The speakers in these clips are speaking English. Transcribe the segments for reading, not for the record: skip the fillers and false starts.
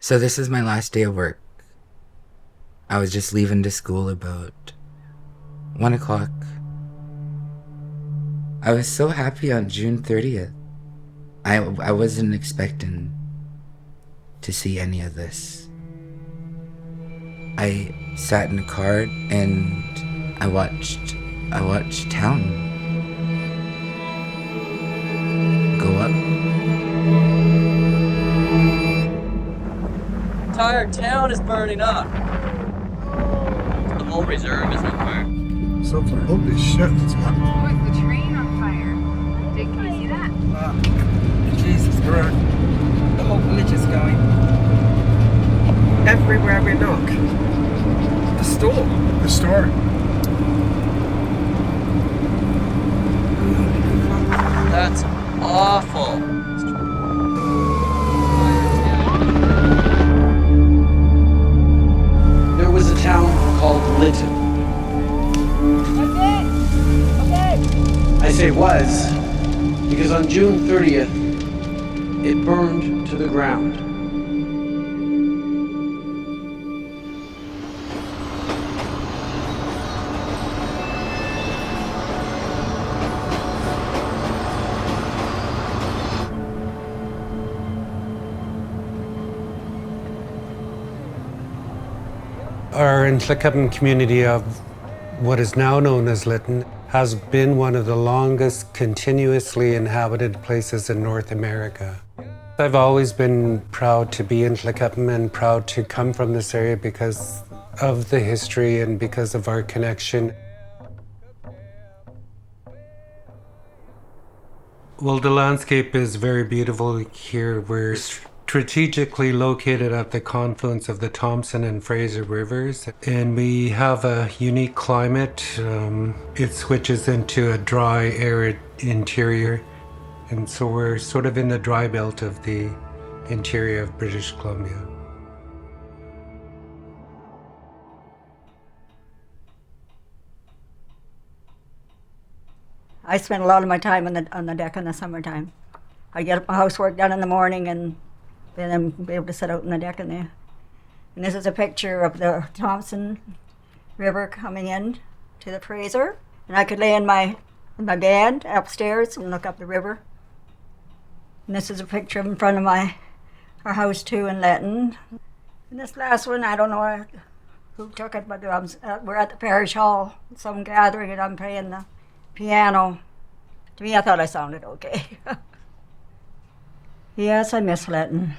So this is my last day of work. I was just leaving to school about 1 o'clock. I was so happy on June 30th. I wasn't expecting to see any of this. I sat in a car and I watched town go up. Entire town is burning up. The whole reserve is on fire. So holy shit, it's hot. Oh, it's the train on fire. Dick, can you see that? Jesus Christ. The whole village is going. Everywhere we look. The store. The store. That's awful. There was a town called Lytton. I say was because on June 30th, it burned to the ground. Our Inchlicubbin community of what is now known as Lytton has been one of the longest continuously inhabited places in North America. I've always been proud to be Inchlicubbin and proud to come from this area because of the history and because of our connection. Well, the landscape is very beautiful here. We're strategically located at the confluence of the Thompson and Fraser rivers, and we have a unique climate. It switches into a dry, arid interior, and so we're sort of in the dry belt of the interior of British Columbia. I spend a lot of my time on the deck in the summertime. I get my housework done in the morning and then I'm able to sit out on the deck in there. And this is a picture of the Thompson River coming in to the Fraser. And I could lay in my bed upstairs and look up the river. And this is a picture in front of our house too in Lytton. And this last one, I don't know who took it, but we're at the parish hall, some gathering, and I'm playing the piano. To me, I thought I sounded okay. Yes, I miss Lytton.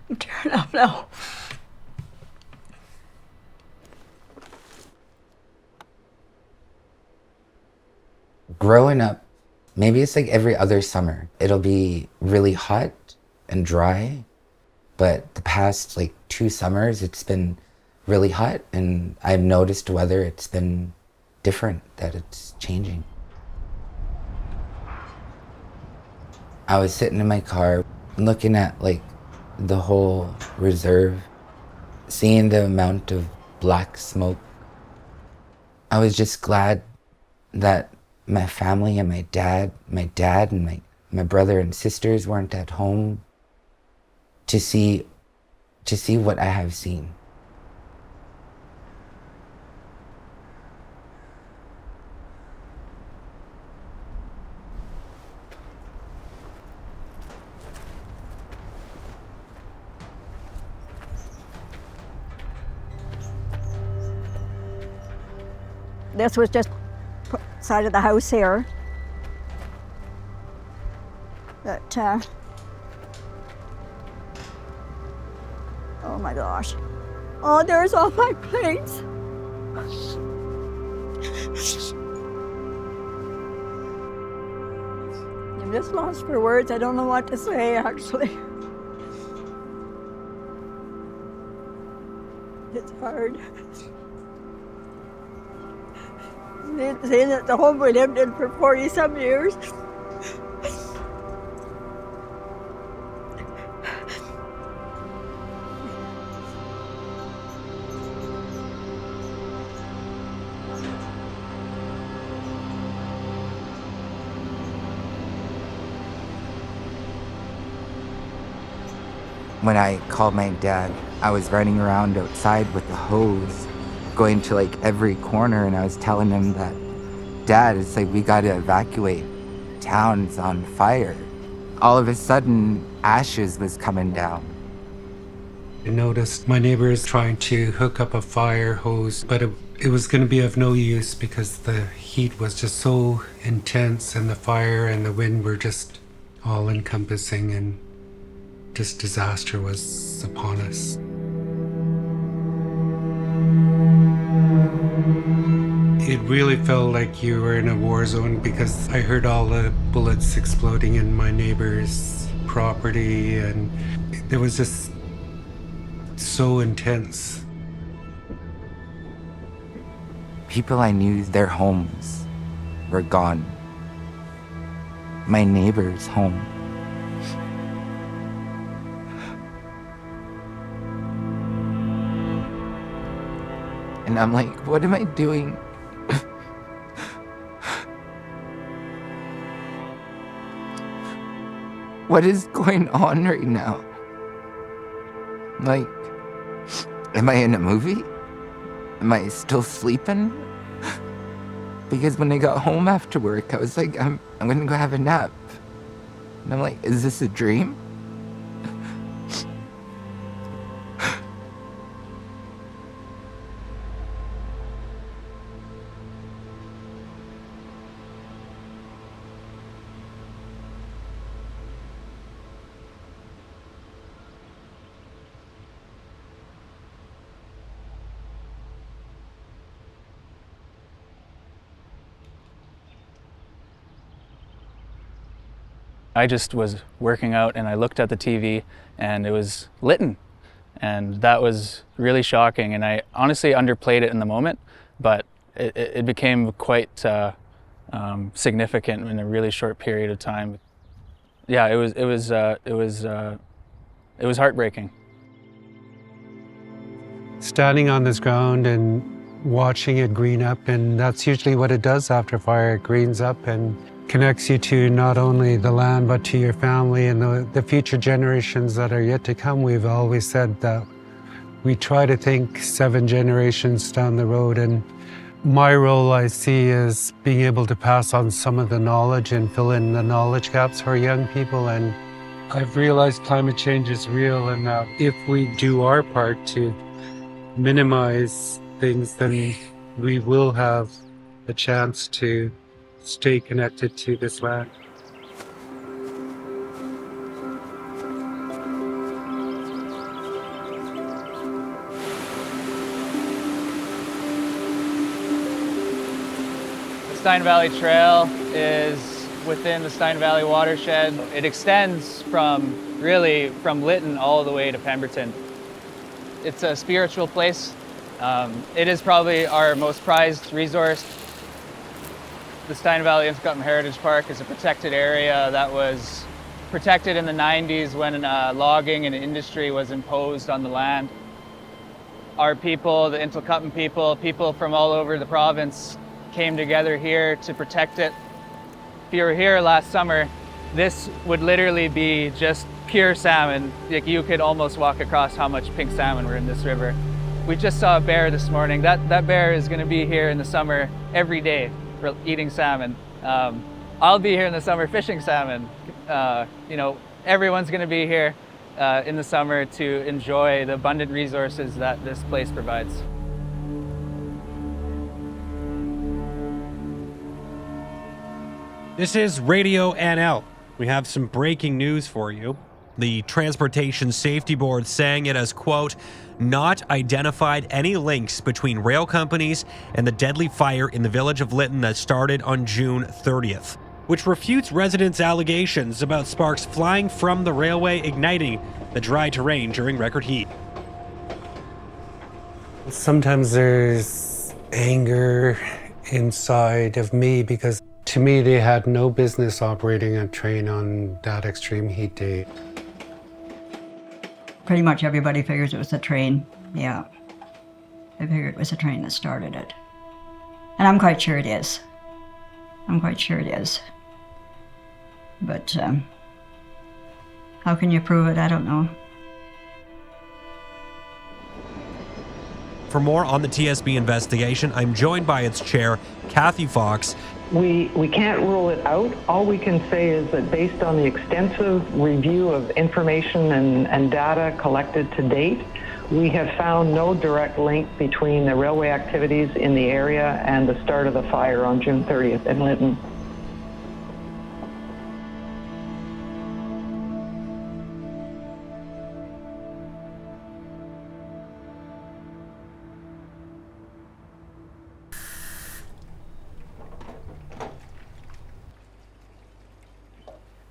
I'm tearing up now. Growing up, maybe it's like every other summer. It'll be really hot and dry, but the past like 2 summers, it's been really hot, and I've noticed weather, it's been different, that it's changing. I was sitting in my car looking at like the whole reserve, seeing the amount of black smoke. I was just glad that my family and my dad and my brother and sisters weren't at home to see what I have seen. This was just side of the house here. But, oh my gosh. Oh, there's all my plates. I'm just lost for words. I don't know what to say, actually. It's hard. Saying that the home we lived in for 40-some years. When I called my dad, I was running around outside with a hose, going to like every corner, and I was telling him that, Dad, it's like we gotta evacuate. Town's on fire. All of a sudden, ashes was coming down. I noticed my neighbors trying to hook up a fire hose, but it was going to be of no use because the heat was just so intense, and the fire and the wind were just all encompassing, and just disaster was upon us. It really felt like you were in a war zone because I heard all the bullets exploding in my neighbor's property, and it was just so intense. People I knew, their homes were gone. My neighbor's home. And I'm like, what am I doing? What is going on right now? Like, am I in a movie? Am I still sleeping? Because when I got home after work, I was like, I'm gonna go have a nap. And I'm like, is this a dream? I just was working out and I looked at the TV and it was Lytton, and that was really shocking, and I honestly underplayed it in the moment, but it became quite significant in a really short period of time. Yeah, it was heartbreaking. Standing on this ground and watching it green up, and that's usually what it does after fire. It greens up and connects you to not only the land but to your family and the future generations that are yet to come. We've always said that we try to think 7 generations down the road, and my role I see is being able to pass on some of the knowledge and fill in the knowledge gaps for young people. And I've realized climate change is real, and that if we do our part to minimize things, then we will have a chance to stay connected to this land. The Stein Valley Trail is within the Stein Valley watershed. It extends from Lytton all the way to Pemberton. It's a spiritual place. It is probably our most prized resource. The Stein Valley Intercompton Heritage Park is a protected area that was protected in the 90s when logging and industry was imposed on the land. Our people, the Intercompton people from all over the province came together here to protect it. If you were here last summer, this would literally be just pure salmon. Like, you could almost walk across how much pink salmon were in this river. We just saw a bear this morning. That bear is going to be here in the summer every day for eating salmon. I'll be here in the summer fishing salmon. Everyone's going to be here in the summer to enjoy the abundant resources that this place provides. This is Radio NL. We have some breaking news for you. The Transportation Safety Board saying it has, quote, not identified any links between rail companies and the deadly fire in the village of Lytton that started on June 30th, which refutes residents' allegations about sparks flying from the railway igniting the dry terrain during record heat. Sometimes there's anger inside of me because to me they had no business operating a train on that extreme heat day. Pretty much everybody figures it was the train, yeah. They figured it was the train that started it. And I'm quite sure it is. But how can you prove it? I don't know. for more on the TSB investigation, I'm joined by its chair, Kathy Fox. We can't rule it out. All we can say is that based on the extensive review of information and data collected to date, we have found no direct link between the railway activities in the area and the start of the fire on June 30th in Lytton.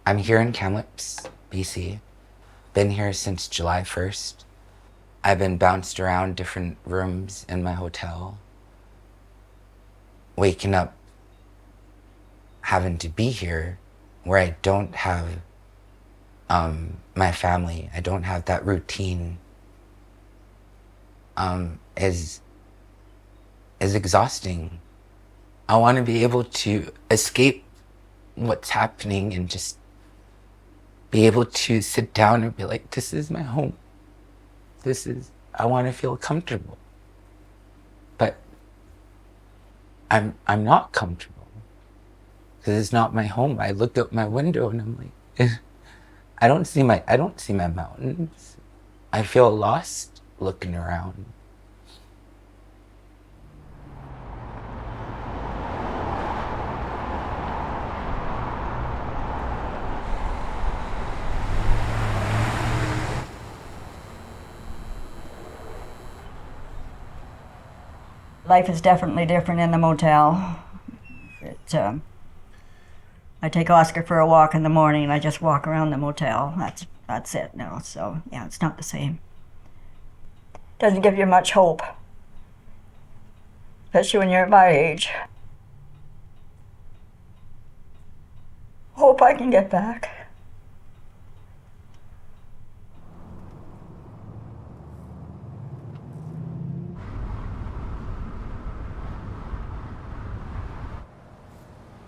I'm here in Kamloops, BC. Been here since July 1st. I've been bounced around different rooms in my hotel. Waking up, having to be here where I don't have my family. I don't have that routine. Is exhausting. I want to be able to escape what's happening and just be able to sit down and be like, this is my home. I want to feel comfortable. But I'm not comfortable because it's not my home. I look out my window and I'm like, I don't see my mountains. I feel lost looking around. Life is definitely different in the motel. I take Oscar for a walk in the morning and I just walk around the motel. That's it now. So yeah, it's not the same. Doesn't give you much hope, especially when you're at my age. Hope I can get back.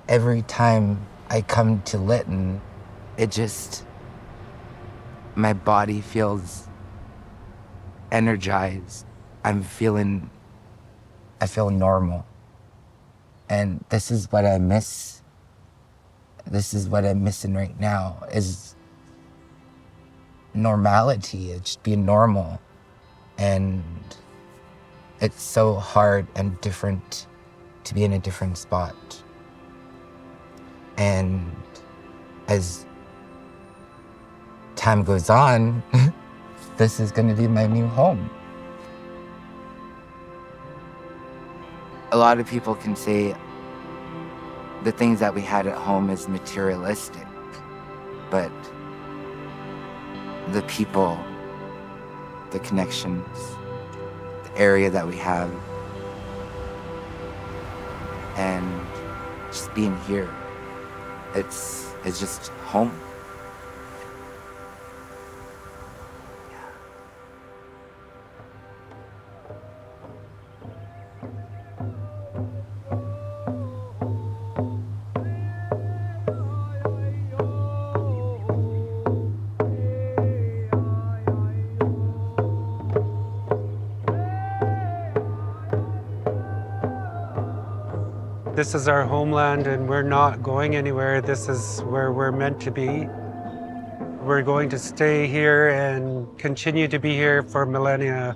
Every time I come to Lytton, my body feels energized. I feel normal. And this is what I miss. This is what I'm missing right now is normality. It's just being normal. And it's so hard and different to be in a different spot. And as time goes on, this is going to be my new home. A lot of people can say the things that we had at home is materialistic, but the people, the connections, the area that we have, and just being here, it's just home. This is our homeland and we're not going anywhere. This is where we're meant to be. We're going to stay here and continue to be here for millennia.